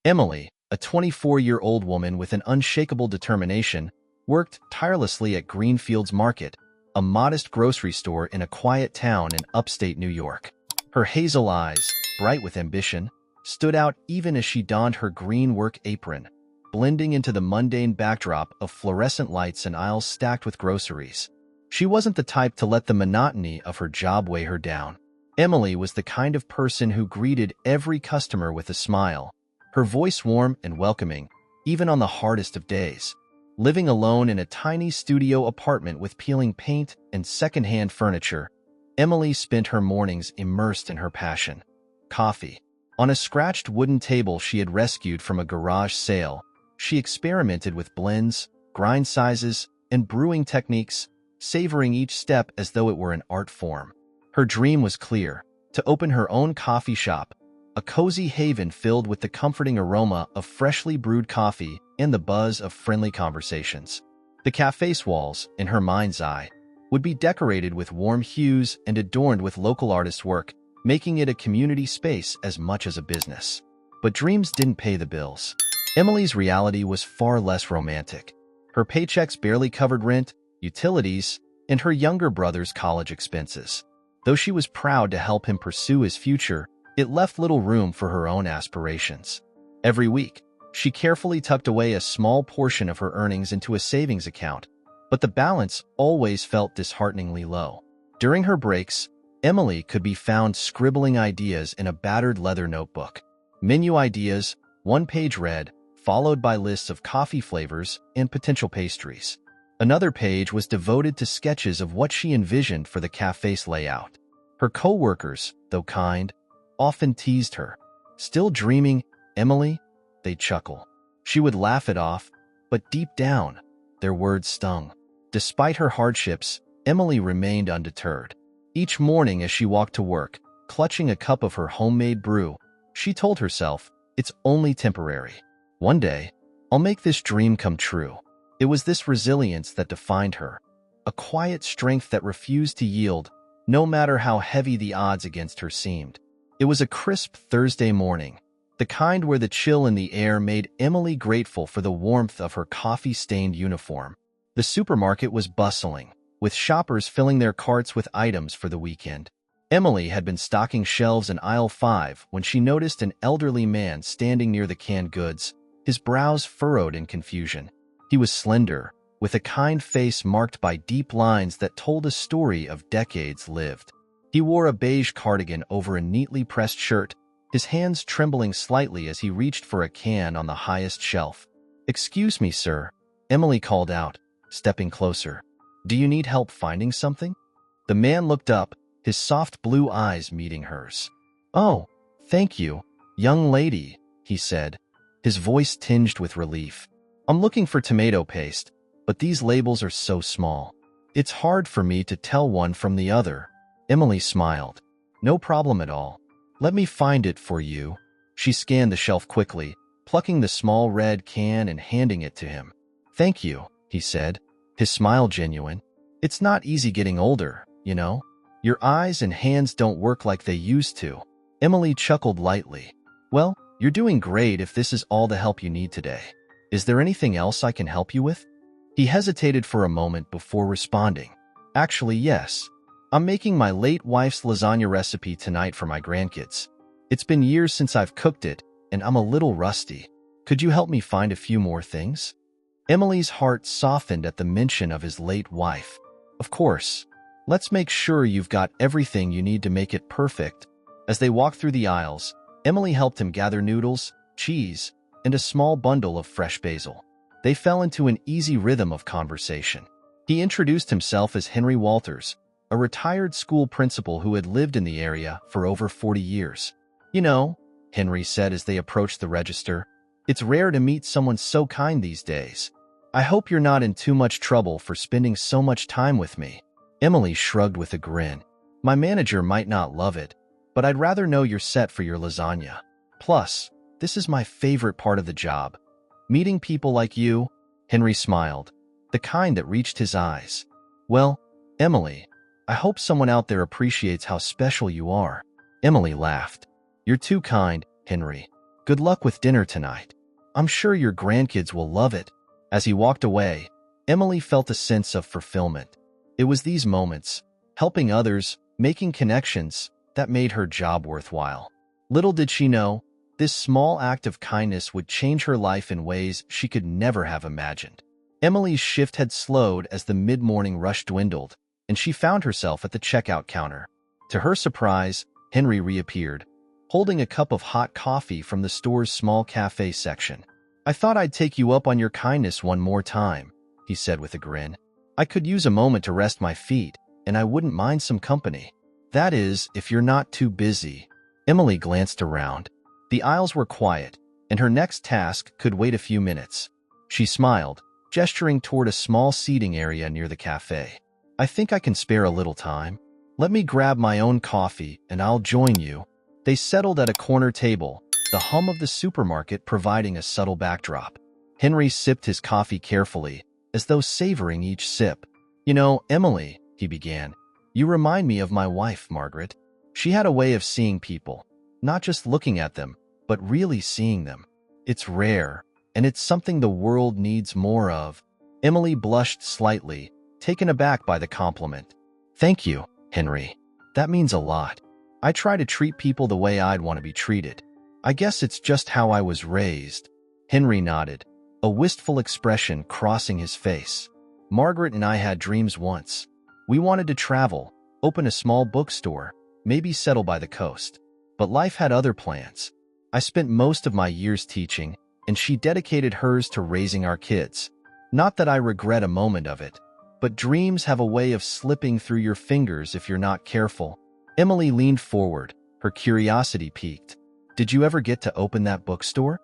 Emily, a 24-year-old woman with an unshakable determination, worked tirelessly at Greenfields Market, a modest grocery store in a quiet town in upstate New York. Her hazel eyes, bright with ambition, stood out even as she donned her green work apron, blending into the mundane backdrop of fluorescent lights and aisles stacked with groceries. She wasn't the type to let the monotony of her job weigh her down. Emily was the kind of person who greeted every customer with a smile, her voice warm and welcoming, even on the hardest of days. Living alone in a tiny studio apartment with peeling paint and secondhand furniture, Emily spent her mornings immersed in her passion: coffee. On a scratched wooden table she had rescued from a garage sale, she experimented with blends, grind sizes, and brewing techniques, savoring each step as though it were an art form. Her dream was clear: to open her own coffee shop, a cozy haven filled with the comforting aroma of freshly brewed coffee and the buzz of friendly conversations. The cafe's walls, in her mind's eye, would be decorated with warm hues and adorned with local artists' work, making it a community space as much as a business. But dreams didn't pay the bills. Emily's reality was far less romantic. Her paychecks barely covered rent, utilities, and her younger brother's college expenses. Though she was proud to help him pursue his future, it left little room for her own aspirations. Every week, she carefully tucked away a small portion of her earnings into a savings account, but the balance always felt dishearteningly low. During her breaks, Emily could be found scribbling ideas in a battered leather notebook. Menu ideas, one page read, followed by lists of coffee flavors and potential pastries. Another page was devoted to sketches of what she envisioned for the cafe's layout. Her co-workers, though kind, often teased her. "Still dreaming, Emily?" they'd chuckle. She would laugh it off, but deep down, their words stung. Despite her hardships, Emily remained undeterred. Each morning as she walked to work, clutching a cup of her homemade brew, she told herself, "It's only temporary. One day, I'll make this dream come true." It was this resilience that defined her, a quiet strength that refused to yield, no matter how heavy the odds against her seemed. It was a crisp Thursday morning, the kind where the chill in the air made Emily grateful for the warmth of her coffee-stained uniform. The supermarket was bustling, with shoppers filling their carts with items for the weekend. Emily had been stocking shelves in aisle 5 when she noticed an elderly man standing near the canned goods, his brows furrowed in confusion. He was slender, with a kind face marked by deep lines that told a story of decades lived. He wore a beige cardigan over a neatly pressed shirt, his hands trembling slightly as he reached for a can on the highest shelf. "Excuse me, sir," Emily called out, stepping closer. "Do you need help finding something?" The man looked up, his soft blue eyes meeting hers. "Oh, thank you, young lady," he said, his voice tinged with relief. "I'm looking for tomato paste, but these labels are so small. It's hard for me to tell one from the other." Emily smiled. "No problem at all. Let me find it for you." She scanned the shelf quickly, plucking the small red can and handing it to him. "Thank you," he said, his smile genuine. "It's not easy getting older, you know. Your eyes and hands don't work like they used to." Emily chuckled lightly. "Well, you're doing great if this is all the help you need today. Is there anything else I can help you with?" He hesitated for a moment before responding. "Actually, yes. I'm making my late wife's lasagna recipe tonight for my grandkids. It's been years since I've cooked it, and I'm a little rusty. Could you help me find a few more things?" Emily's heart softened at the mention of his late wife. "Of course. Let's make sure you've got everything you need to make it perfect." As they walked through the aisles, Emily helped him gather noodles, cheese, and a small bundle of fresh basil. They fell into an easy rhythm of conversation. He introduced himself as Henry Walters, a retired school principal who had lived in the area for over 40 years. "You know," Henry said as they approached the register, "it's rare to meet someone so kind these days. I hope you're not in too much trouble for spending so much time with me." Emily shrugged with a grin. "My manager might not love it, but I'd rather know you're set for your lasagna. Plus, this is my favorite part of the job. Meeting people like you." Henry smiled, the kind that reached his eyes. "Well, Emily, I hope someone out there appreciates how special you are." Emily laughed. "You're too kind, Henry. Good luck with dinner tonight. I'm sure your grandkids will love it." As he walked away, Emily felt a sense of fulfillment. It was these moments, helping others, making connections, that made her job worthwhile. Little did she know, this small act of kindness would change her life in ways she could never have imagined. Emily's shift had slowed as the mid-morning rush dwindled, and she found herself at the checkout counter. To her surprise, Henry reappeared, holding a cup of hot coffee from the store's small cafe section. "I thought I'd take you up on your kindness one more time," he said with a grin. "I could use a moment to rest my feet, and I wouldn't mind some company. That is, if you're not too busy." Emily glanced around. The aisles were quiet, and her next task could wait a few minutes. She smiled, gesturing toward a small seating area near the cafe. "I think I can spare a little time. Let me grab my own coffee, and I'll join you." They settled at a corner table, the hum of the supermarket providing a subtle backdrop. Henry sipped his coffee carefully, as though savoring each sip. "You know, Emily," he began, "you remind me of my wife, Margaret. She had a way of seeing people, not just looking at them, but really seeing them. It's rare, and it's something the world needs more of." Emily blushed slightly, taken aback by the compliment. "Thank you, Henry. That means a lot. I try to treat people the way I'd want to be treated. I guess it's just how I was raised." Henry nodded, a wistful expression crossing his face. "Margaret and I had dreams once. We wanted to travel, open a small bookstore, maybe settle by the coast. But life had other plans. I spent most of my years teaching, and she dedicated hers to raising our kids. Not that I regret a moment of it, but dreams have a way of slipping through your fingers if you're not careful." Emily leaned forward, her curiosity piqued. "Did you ever get to open that bookstore?"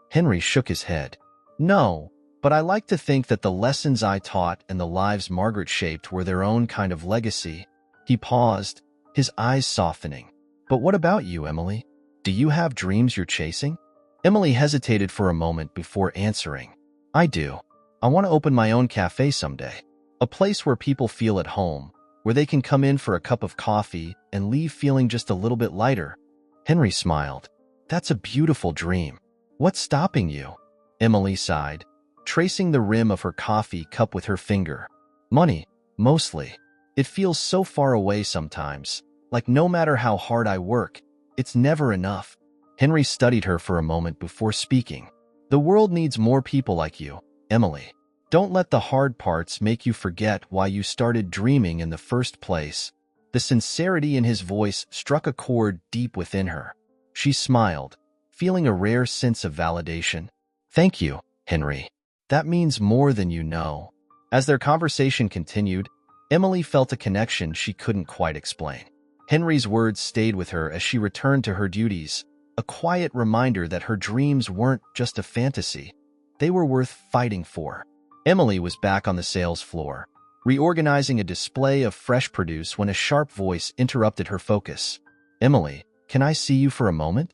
Henry shook his head. "No, but I like to think that the lessons I taught and the lives Margaret shaped were their own kind of legacy." He paused, his eyes softening. "But what about you, Emily? Do you have dreams you're chasing?" Emily hesitated for a moment before answering. "I do. I want to open my own cafe someday. A place where people feel at home, where they can come in for a cup of coffee and leave feeling just a little bit lighter." Henry smiled. "That's a beautiful dream. What's stopping you?" Emily sighed, tracing the rim of her coffee cup with her finger. "Money, mostly. It feels so far away sometimes, like no matter how hard I work, it's never enough." Henry studied her for a moment before speaking. "The world needs more people like you, Emily. Don't let the hard parts make you forget why you started dreaming in the first place." The sincerity in his voice struck a chord deep within her. She smiled, feeling a rare sense of validation. "Thank you, Henry. That means more than you know." As their conversation continued, Emily felt a connection she couldn't quite explain. Henry's words stayed with her as she returned to her duties, a quiet reminder that her dreams weren't just a fantasy. They were worth fighting for. Emily was back on the sales floor, reorganizing a display of fresh produce when a sharp voice interrupted her focus. "Emily, can I see you for a moment?"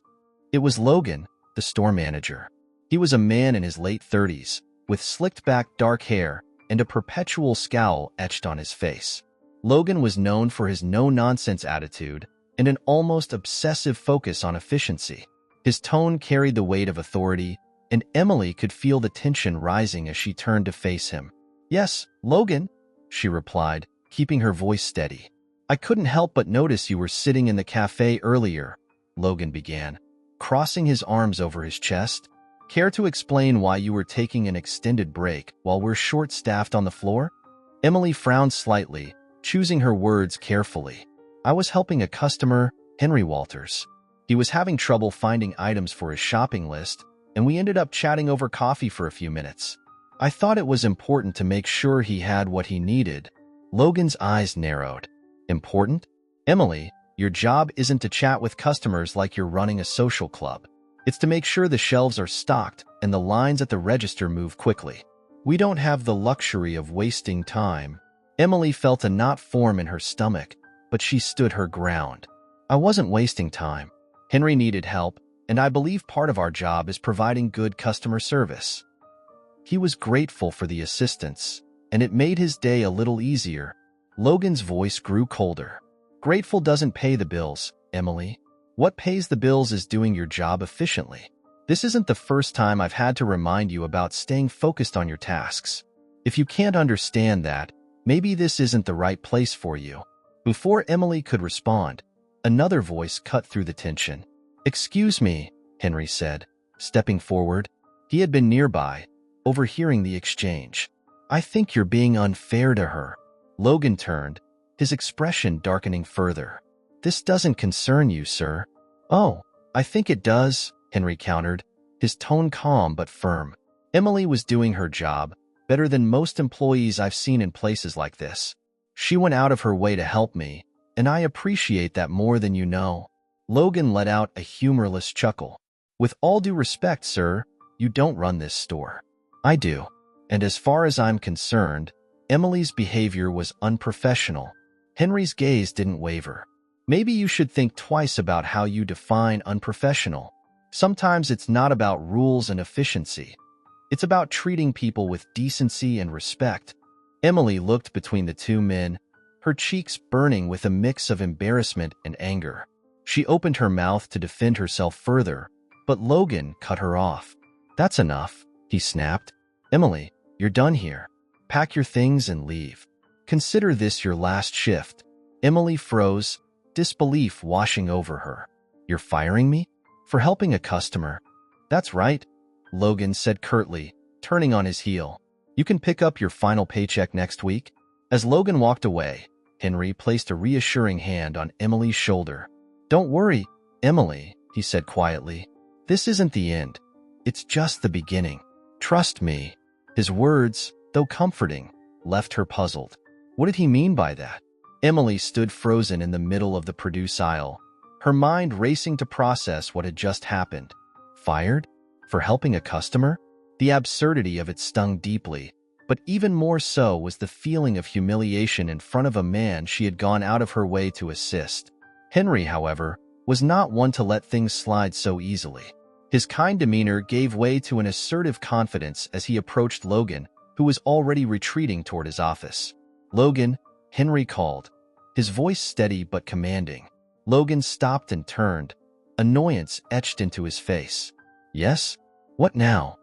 It was Logan, the store manager. He was a man in his late 30s, with slicked-back dark hair and a perpetual scowl etched on his face. Logan was known for his no-nonsense attitude and an almost obsessive focus on efficiency. His tone carried the weight of authority, and Emily could feel the tension rising as she turned to face him. "Yes, Logan," she replied, keeping her voice steady. "I couldn't help but notice you were sitting in the cafe earlier," Logan began, crossing his arms over his chest. "Care to explain why you were taking an extended break while we're short-staffed on the floor?" Emily frowned slightly, choosing her words carefully. "I was helping a customer, Henry Walters. He was having trouble finding items for his shopping list, and we ended up chatting over coffee for a few minutes. I thought it was important to make sure he had what he needed." Logan's eyes narrowed. "Important? Emily, your job isn't to chat with customers like you're running a social club. It's to make sure the shelves are stocked and the lines at the register move quickly. We don't have the luxury of wasting time." Emily felt a knot form in her stomach, but she stood her ground. "I wasn't wasting time. Henry needed help, and I believe part of our job is providing good customer service." He was grateful for the assistance, and it made his day a little easier. Logan's voice grew colder. "Grateful doesn't pay the bills, Emily. What pays the bills is doing your job efficiently." This isn't the first time I've had to remind you about staying focused on your tasks. If you can't understand that, maybe this isn't the right place for you." Before Emily could respond, another voice cut through the tension. "Excuse me," Henry said, stepping forward. He had been nearby, overhearing the exchange. "I think you're being unfair to her." Logan turned, his expression darkening further. "This doesn't concern you, sir." "Oh, I think it does," Henry countered, his tone calm but firm. "Emily was doing her job better than most employees I've seen in places like this. She went out of her way to help me, and I appreciate that more than you know." Logan let out a humorless chuckle. "With all due respect, sir, you don't run this store. I do. And as far as I'm concerned, Emily's behavior was unprofessional." Henry's gaze didn't waver. "Maybe you should think twice about how you define unprofessional. Sometimes it's not about rules and efficiency. It's about treating people with decency and respect." Emily looked between the two men, her cheeks burning with a mix of embarrassment and anger. She opened her mouth to defend herself further, but Logan cut her off. "That's enough," he snapped. "Emily, you're done here. Pack your things and leave. Consider this your last shift." Emily froze, disbelief washing over her. "You're firing me? For helping a customer?" "That's right," Logan said curtly, turning on his heel. "You can pick up your final paycheck next week." As Logan walked away, Henry placed a reassuring hand on Emily's shoulder. "Don't worry, Emily," he said quietly. "This isn't the end. It's just the beginning. Trust me." His words, though comforting, left her puzzled. What did he mean by that? Emily stood frozen in the middle of the produce aisle, her mind racing to process what had just happened. Fired? For helping a customer? The absurdity of it stung deeply, but even more so was the feeling of humiliation in front of a man she had gone out of her way to assist. Henry, however, was not one to let things slide so easily. His kind demeanor gave way to an assertive confidence as he approached Logan, who was already retreating toward his office. "Logan," Henry called, his voice steady but commanding. Logan stopped and turned, annoyance etched into his face. "Yes? What now?"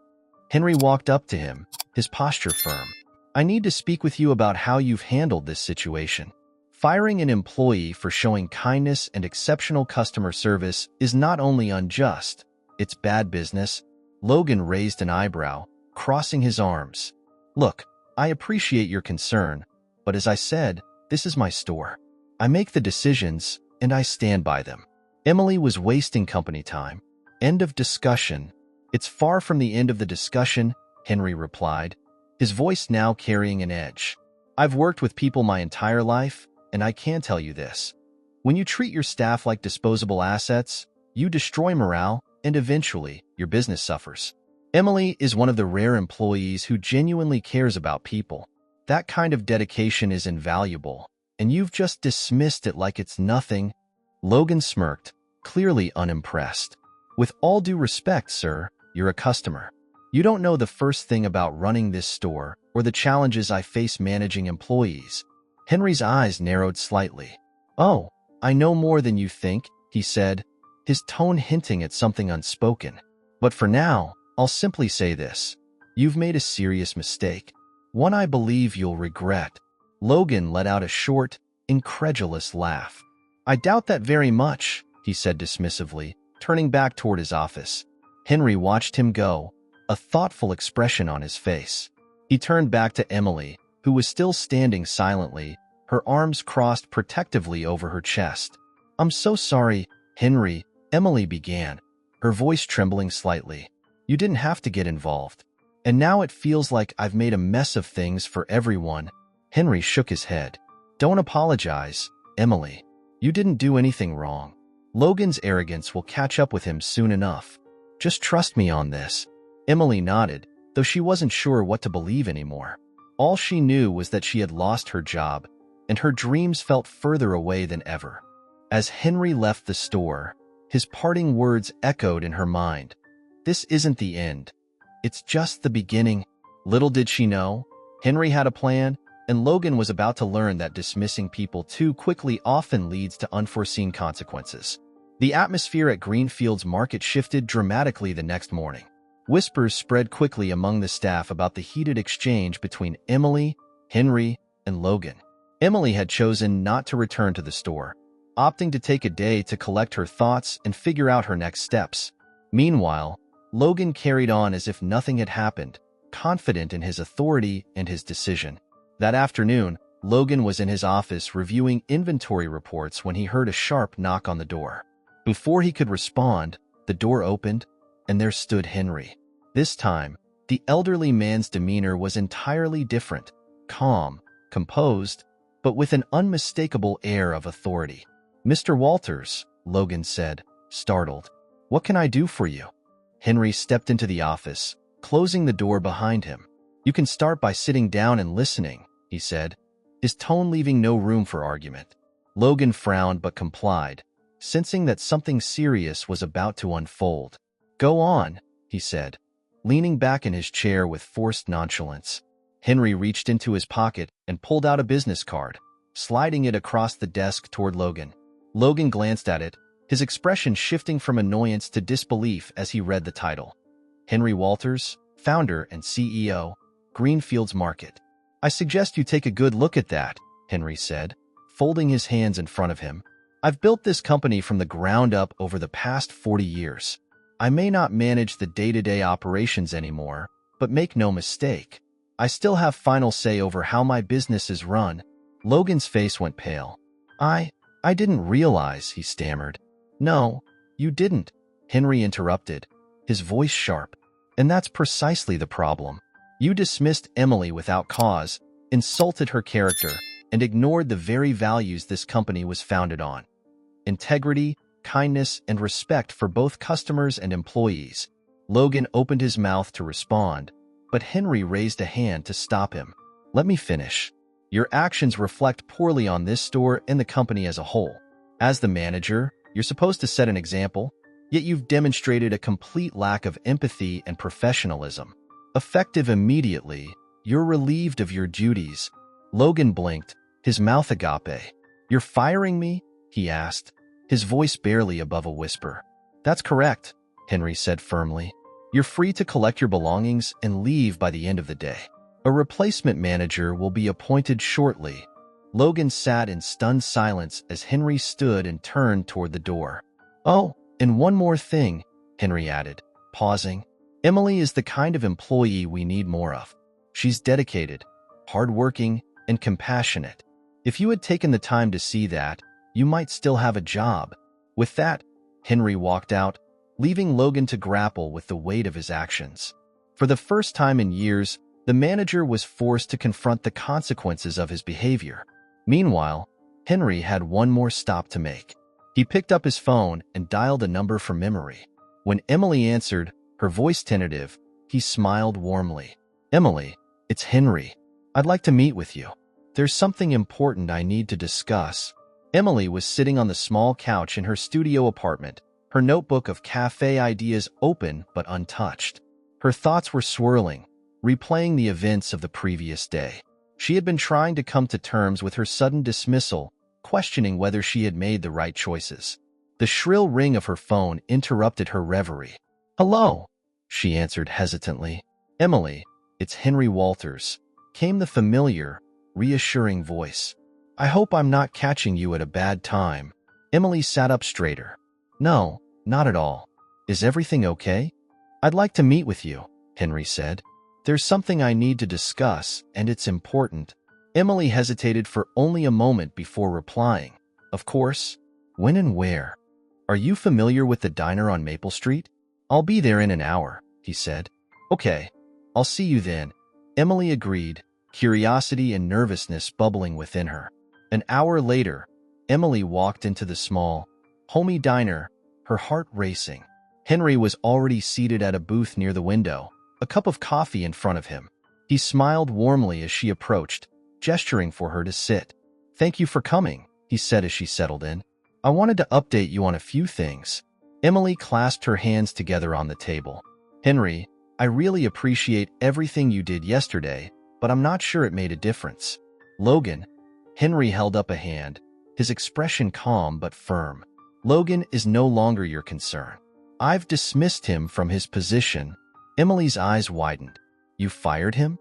Henry walked up to him, his posture firm. "I need to speak with you about how you've handled this situation. Firing an employee for showing kindness and exceptional customer service is not only unjust, it's bad business." Logan raised an eyebrow, crossing his arms. "Look, I appreciate your concern, but as I said, this is my store. I make the decisions, and I stand by them." Emily was wasting company time. End of discussion. "It's far from the end of the discussion," Henry replied, his voice now carrying an edge. "I've worked with people my entire life, and I can tell you this. When you treat your staff like disposable assets, you destroy morale, and eventually, your business suffers." Emily is one of the rare employees who genuinely cares about people. That kind of dedication is invaluable, and you've just dismissed it like it's nothing. Logan smirked, clearly unimpressed. "With all due respect, sir, you're a customer. You don't know the first thing about running this store or the challenges I face managing employees." Henry's eyes narrowed slightly. "Oh, I know more than you think," he said, his tone hinting at something unspoken. "But for now, I'll simply say this. You've made a serious mistake. One I believe you'll regret." Logan let out a short, incredulous laugh. "I doubt that very much," he said dismissively, turning back toward his office. Henry watched him go, a thoughtful expression on his face. He turned back to Emily, who was still standing silently, her arms crossed protectively over her chest. "I'm so sorry, Henry," Emily began, her voice trembling slightly. "You didn't have to get involved. And now it feels like I've made a mess of things for everyone." Henry shook his head. "Don't apologize, Emily. You didn't do anything wrong. Logan's arrogance will catch up with him soon enough. Just trust me on this." Emily nodded, though she wasn't sure what to believe anymore. All she knew was that she had lost her job, and her dreams felt further away than ever. As Henry left the store, his parting words echoed in her mind. This isn't the end. It's just the beginning. Little did she know, Henry had a plan, and Logan was about to learn that dismissing people too quickly often leads to unforeseen consequences. The atmosphere at Greenfield's market shifted dramatically the next morning. Whispers spread quickly among the staff about the heated exchange between Emily, Henry, and Logan. Emily had chosen not to return to the store, opting to take a day to collect her thoughts and figure out her next steps. Meanwhile, Logan carried on as if nothing had happened, confident in his authority and his decision. That afternoon, Logan was in his office reviewing inventory reports when he heard a sharp knock on the door. Before he could respond, the door opened, and there stood Henry. This time, the elderly man's demeanor was entirely different, calm, composed, but with an unmistakable air of authority. "Mr. Walters," Logan said, startled. "What can I do for you?" Henry stepped into the office, closing the door behind him. "You can start by sitting down and listening," he said, his tone leaving no room for argument. Logan frowned but complied, sensing that something serious was about to unfold. "Go on," he said, leaning back in his chair with forced nonchalance. Henry reached into his pocket and pulled out a business card, sliding it across the desk toward Logan. Logan glanced at it, his expression shifting from annoyance to disbelief as he read the title. Henry Walters, founder and CEO, Greenfields Market. "I suggest you take a good look at that," Henry said, folding his hands in front of him. "I've built this company from the ground up over the past 40 years. I may not manage the day-to-day operations anymore, but make no mistake, I still have final say over how my business is run." Logan's face went pale. I didn't realize," he stammered. "No, you didn't," Henry interrupted, his voice sharp. "And that's precisely the problem. You dismissed Emily without cause, insulted her character, and ignored the very values this company was founded on: integrity, kindness, and respect for both customers and employees." Logan opened his mouth to respond, but Henry raised a hand to stop him. "Let me finish. Your actions reflect poorly on this store and the company as a whole. As the manager, you're supposed to set an example, yet you've demonstrated a complete lack of empathy and professionalism. Effective immediately, you're relieved of your duties." Logan blinked, his mouth agape. "You're firing me?" he asked, his voice barely above a whisper. "That's correct," Henry said firmly. "You're free to collect your belongings and leave by the end of the day. A replacement manager will be appointed shortly." Logan sat in stunned silence as Henry stood and turned toward the door. "Oh, and one more thing," Henry added, pausing. "Emily is the kind of employee we need more of. She's dedicated, hardworking, and compassionate. If you had taken the time to see that, you might still have a job." With that, Henry walked out, leaving Logan to grapple with the weight of his actions. For the first time in years, the manager was forced to confront the consequences of his behavior. Meanwhile, Henry had one more stop to make. He picked up his phone and dialed a number from memory. When Emily answered, her voice tentative, he smiled warmly. "Emily, it's Henry. I'd like to meet with you. There's something important I need to discuss." Emily was sitting on the small couch in her studio apartment, her notebook of cafe ideas open but untouched. Her thoughts were swirling, replaying the events of the previous day. She had been trying to come to terms with her sudden dismissal, questioning whether she had made the right choices. The shrill ring of her phone interrupted her reverie. "Hello," she answered hesitantly. "Emily, it's Henry Walters," came the familiar, reassuring voice. "I hope I'm not catching you at a bad time." Emily sat up straighter. "No, not at all. Is everything okay?" "I'd like to meet with you," Henry said. "There's something I need to discuss, and it's important." Emily hesitated for only a moment before replying. "Of course. When and where? Are you familiar with the diner on Maple Street?" "I'll be there in an hour," he said. "Okay, I'll see you then," Emily agreed, curiosity and nervousness bubbling within her. An hour later, Emily walked into the small, homey diner, her heart racing. Henry was already seated at a booth near the window, a cup of coffee in front of him. He smiled warmly as she approached, gesturing for her to sit. "Thank you for coming," he said as she settled in. "I wanted to update you on a few things." Emily clasped her hands together on the table. "Henry, I really appreciate everything you did yesterday, but I'm not sure it made a difference." "Logan," Henry held up a hand, his expression calm but firm. Logan is no longer your concern. I've dismissed him from his position." Emily's eyes widened. "You fired him?"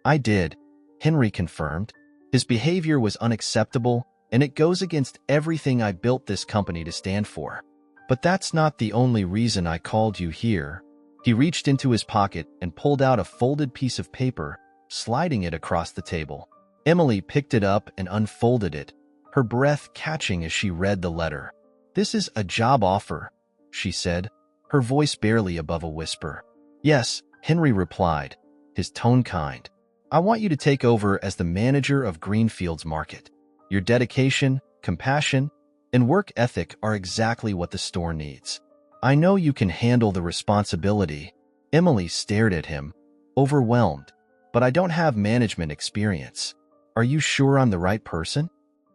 "I did," Henry confirmed. "His behavior was unacceptable, and it goes against everything I built this company to stand for. But that's not the only reason I called you here." He reached into his pocket and pulled out a folded piece of paper, sliding it across the table. Emily picked it up and unfolded it, her breath catching as she read the letter. "This is a job offer," she said, her voice barely above a whisper. "Yes," Henry replied, his tone kind. "I want you to take over as the manager of Greenfields Market. Your dedication, compassion, and work ethic are exactly what the store needs. I know you can handle the responsibility." Emily stared at him, overwhelmed. "But I don't have management experience. Are you sure I'm the right person?"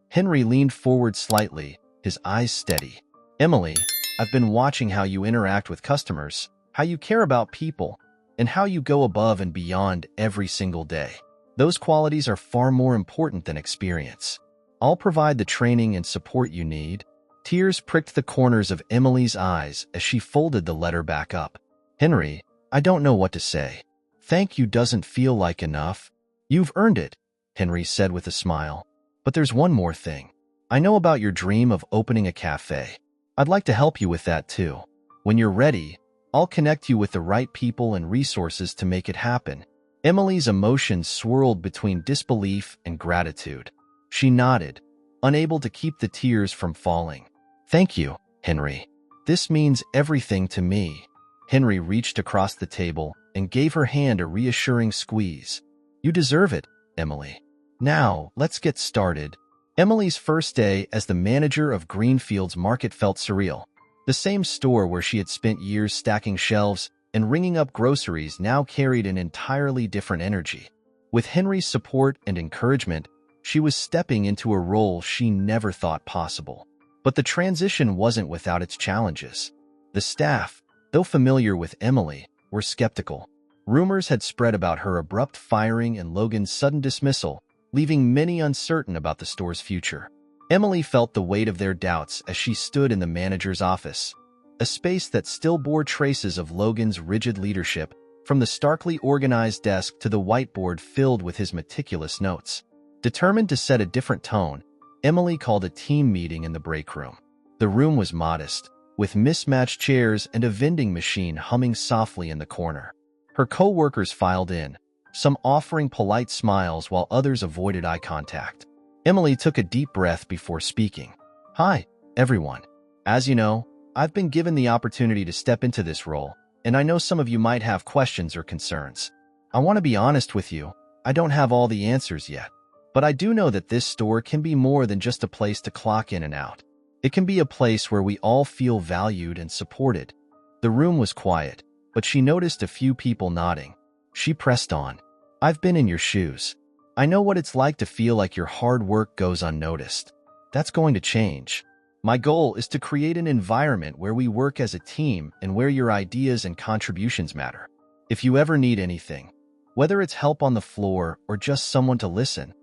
Henry leaned forward slightly, his eyes steady. "Emily, I've been watching how you interact with customers, how you care about people, and how you go above and beyond every single day. Those qualities are far more important than experience. I'll provide the training and support you need." Tears pricked the corners of Emily's eyes as she folded the letter back up. "Henry, I don't know what to say. Thank you doesn't feel like enough." "You've earned it," Henry said with a smile. "But there's one more thing. I know about your dream of opening a cafe. I'd like to help you with that too. When you're ready, I'll connect you with the right people and resources to make it happen." Emily's emotions swirled between disbelief and gratitude. She nodded, unable to keep the tears from falling. "Thank you, Henry. This means everything to me." Henry reached across the table and gave her hand a reassuring squeeze. "You deserve it, Emily. Now, let's get started." Emily's first day as the manager of Greenfields Market felt surreal. The same store where she had spent years stacking shelves and ringing up groceries now carried an entirely different energy. With Henry's support and encouragement, she was stepping into a role she never thought possible. But the transition wasn't without its challenges. The staff, though familiar with Emily, were skeptical. Rumors had spread about her abrupt firing and Logan's sudden dismissal, leaving many uncertain about the store's future. Emily felt the weight of their doubts as she stood in the manager's office, a space that still bore traces of Logan's rigid leadership, from the starkly organized desk to the whiteboard filled with his meticulous notes. Determined to set a different tone, Emily called a team meeting in the break room. The room was modest, with mismatched chairs and a vending machine humming softly in the corner. Her co-workers filed in, some offering polite smiles while others avoided eye contact. Emily took a deep breath before speaking. "Hi, everyone. As you know, I've been given the opportunity to step into this role, and I know some of you might have questions or concerns. I want to be honest with you, I don't have all the answers yet. But I do know that this store can be more than just a place to clock in and out. It can be a place where we all feel valued and supported." The room was quiet, but she noticed a few people nodding. She pressed on. "I've been in your shoes. I know what it's like to feel like your hard work goes unnoticed. That's going to change. My goal is to create an environment where we work as a team and where your ideas and contributions matter. If you ever need anything, whether it's help on the floor or just someone to listen,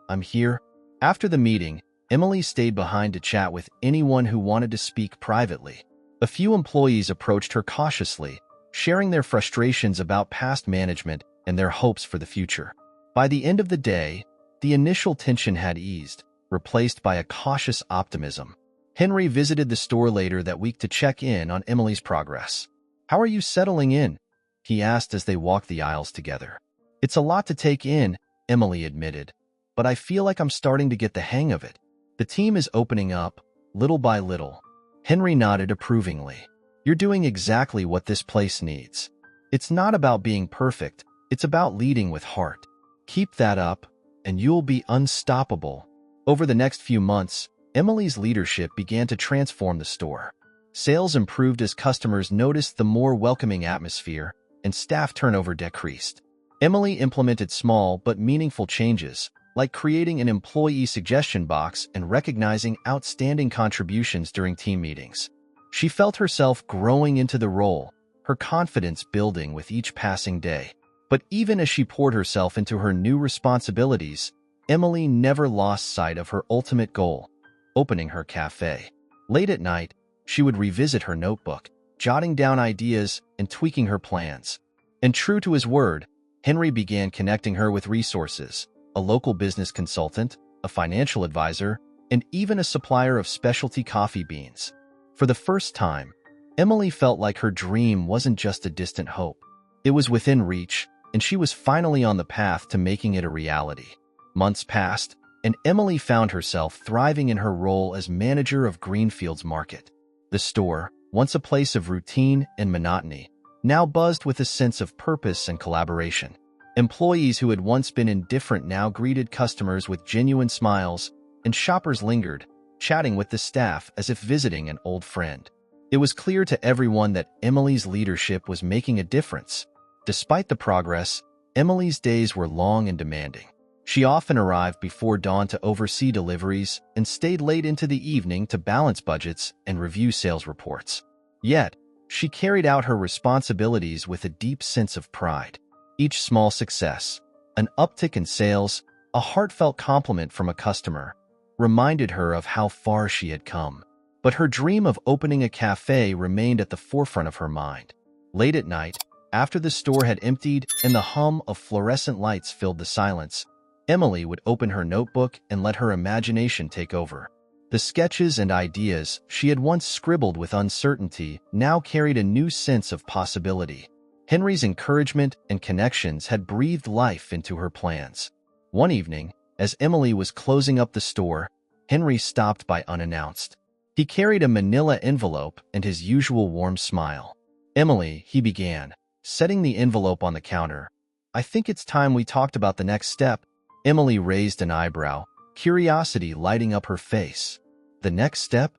I'm here." After the meeting, Emily stayed behind to chat with anyone who wanted to speak privately. A few employees approached her cautiously, sharing their frustrations about past management and their hopes for the future. By the end of the day, the initial tension had eased, replaced by a cautious optimism. Henry visited the store later that week to check in on Emily's progress. "How are you settling in?" he asked as they walked the aisles together. "It's a lot to take in," Emily admitted, "but I feel like I'm starting to get the hang of it. The team is opening up, little by little." Henry nodded approvingly. "You're doing exactly what this place needs. It's not about being perfect, it's about leading with heart. Keep that up, and you'll be unstoppable." Over the next few months, Emily's leadership began to transform the store. Sales improved as customers noticed the more welcoming atmosphere, and staff turnover decreased. Emily implemented small but meaningful changes, like creating an employee suggestion box and recognizing outstanding contributions during team meetings. She felt herself growing into the role, her confidence building with each passing day. But even as she poured herself into her new responsibilities, Emily never lost sight of her ultimate goal: opening her cafe. Late at night, she would revisit her notebook, jotting down ideas and tweaking her plans. And true to his word, Henry began connecting her with resources, a local business consultant, a financial advisor, and even a supplier of specialty coffee beans. For the first time, Emily felt like her dream wasn't just a distant hope. It was within reach, and she was finally on the path to making it a reality. Months passed, and Emily found herself thriving in her role as manager of Greenfields Market. The store, once a place of routine and monotony, now buzzed with a sense of purpose and collaboration. Employees who had once been indifferent now greeted customers with genuine smiles, and shoppers lingered, chatting with the staff as if visiting an old friend. It was clear to everyone that Emily's leadership was making a difference. Despite the progress, Emily's days were long and demanding. She often arrived before dawn to oversee deliveries and stayed late into the evening to balance budgets and review sales reports. Yet, she carried out her responsibilities with a deep sense of pride. Each small success, an uptick in sales, a heartfelt compliment from a customer, reminded her of how far she had come. But her dream of opening a cafe remained at the forefront of her mind. Late at night, after the store had emptied and the hum of fluorescent lights filled the silence, Emily would open her notebook and let her imagination take over. The sketches and ideas she had once scribbled with uncertainty now carried a new sense of possibility. Henry's encouragement and connections had breathed life into her plans. One evening, as Emily was closing up the store, Henry stopped by unannounced. He carried a manila envelope and his usual warm smile. "Emily," he began, setting the envelope on the counter. "I think it's time we talked about the next step." Emily raised an eyebrow, curiosity lighting up her face. "The next step?"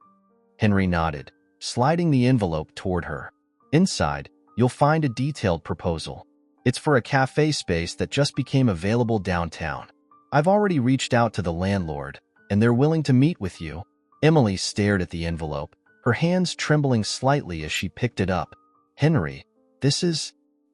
Henry nodded, sliding the envelope toward her. "Inside, you'll find a detailed proposal. It's for a cafe space that just became available downtown. I've already reached out to the landlord, and they're willing to meet with you." Emily stared at the envelope, her hands trembling slightly as she picked it up. "Henry,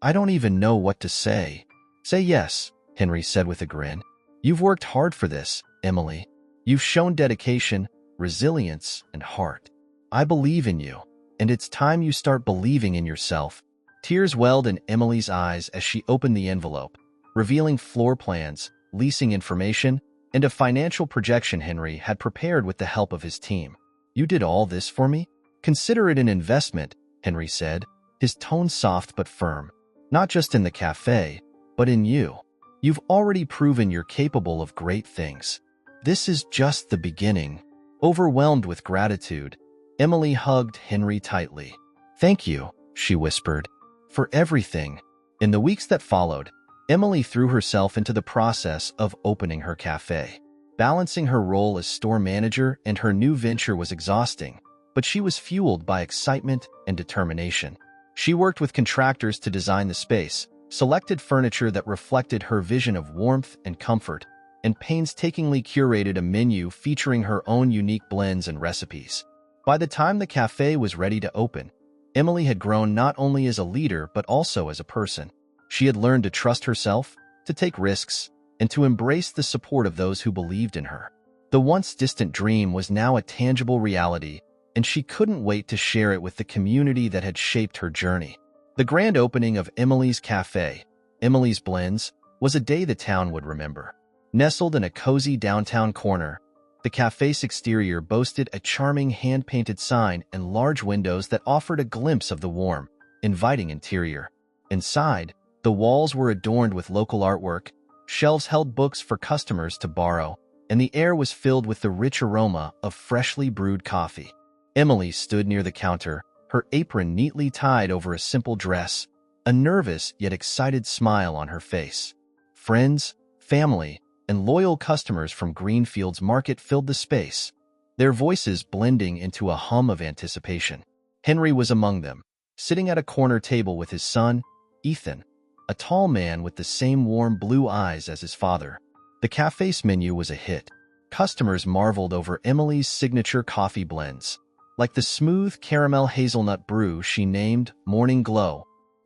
I don't even know what to say." "Say yes," Henry said with a grin. "You've worked hard for this, Emily. You've shown dedication, resilience, and heart. I believe in you, and it's time you start believing in yourself." Tears welled in Emily's eyes as she opened the envelope, revealing floor plans, leasing information, and a financial projection Henry had prepared with the help of his team. "You did all this for me? Consider it an investment," Henry said, his tone soft but firm. "Not just in the cafe, but in you. You've already proven you're capable of great things. This is just the beginning." Overwhelmed with gratitude, Emily hugged Henry tightly. "Thank you," she whispered, "for everything." In the weeks that followed, Emily threw herself into the process of opening her cafe. Balancing her role as store manager and her new venture was exhausting, but she was fueled by excitement and determination. She worked with contractors to design the space, selected furniture that reflected her vision of warmth and comfort, and painstakingly curated a menu featuring her own unique blends and recipes. By the time the cafe was ready to open, Emily had grown not only as a leader but also as a person. She had learned to trust herself, to take risks, and to embrace the support of those who believed in her. The once distant dream was now a tangible reality, and she couldn't wait to share it with the community that had shaped her journey. The grand opening of Emily's Cafe, Emily's Blends, was a day the town would remember. Nestled in a cozy downtown corner, the cafe's exterior boasted a charming hand-painted sign and large windows that offered a glimpse of the warm, inviting interior. Inside, the walls were adorned with local artwork, shelves held books for customers to borrow, and the air was filled with the rich aroma of freshly brewed coffee. Emily stood near the counter, her apron neatly tied over a simple dress, a nervous yet excited smile on her face. Friends, family, and loyal customers from Greenfields Market filled the space, their voices blending into a hum of anticipation. Henry was among them, sitting at a corner table with his son, Ethan, a tall man with the same warm blue eyes as his father. The cafe's menu was a hit. Customers marveled over Emily's signature coffee blends, like the smooth caramel hazelnut brew she named Morning Glow.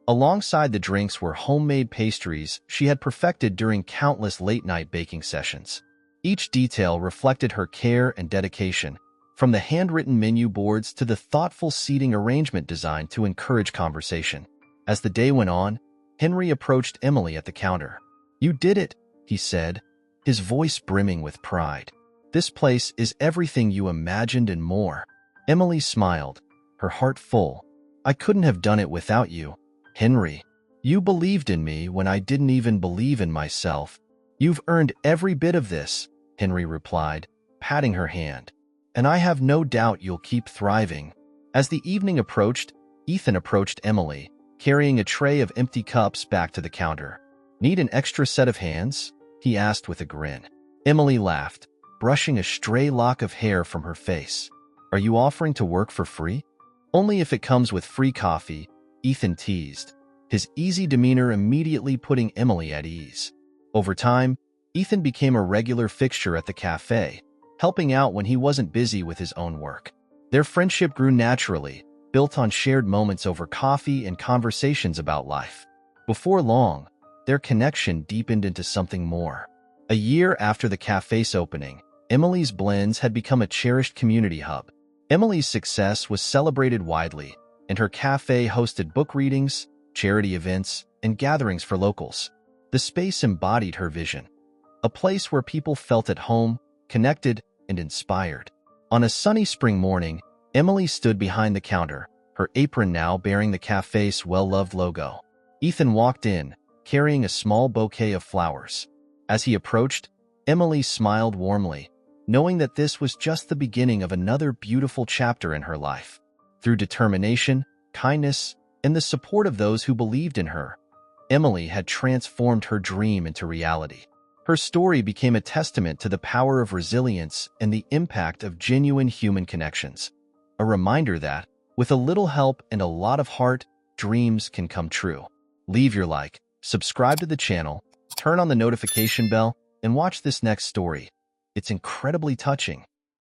Alongside the drinks were homemade pastries she had perfected during countless late-night baking sessions. Each detail reflected her care and dedication, from the handwritten menu boards to the thoughtful seating arrangement designed to encourage conversation. As the day went on, Henry approached Emily at the counter. "You did it," he said, his voice brimming with pride. "This place is everything you imagined and more." Emily smiled, her heart full. "I couldn't have done it without you, Henry. You believed in me when I didn't even believe in myself." "You've earned every bit of this," Henry replied, patting her hand. "And I have no doubt you'll keep thriving." As the evening approached, Ethan approached Emily, carrying a tray of empty cups back to the counter. "Need an extra set of hands?" he asked with a grin. Emily laughed, brushing a stray lock of hair from her face. "Are you offering to work for free?" "Only if it comes with free coffee," Ethan teased, his easy demeanor immediately putting Emily at ease. Over time, Ethan became a regular fixture at the cafe, helping out when he wasn't busy with his own work. Their friendship grew naturally, built on shared moments over coffee and conversations about life. Before long, their connection deepened into something more. A year after the cafe's opening, Emily's Blends had become a cherished community hub. Emily's success was celebrated widely, and her cafe hosted book readings, charity events, and gatherings for locals. The space embodied her vision, a place where people felt at home, connected, and inspired. On a sunny spring morning, Emily stood behind the counter, her apron now bearing the cafe's well-loved logo. Ethan walked in, carrying a small bouquet of flowers. As he approached, Emily smiled warmly, knowing that this was just the beginning of another beautiful chapter in her life. Through determination, kindness, and the support of those who believed in her, Emily had transformed her dream into reality. Her story became a testament to the power of resilience and the impact of genuine human connections. A reminder that, with a little help and a lot of heart, dreams can come true. Leave your like, subscribe to the channel, turn on the notification bell, and watch this next story. It's incredibly touching.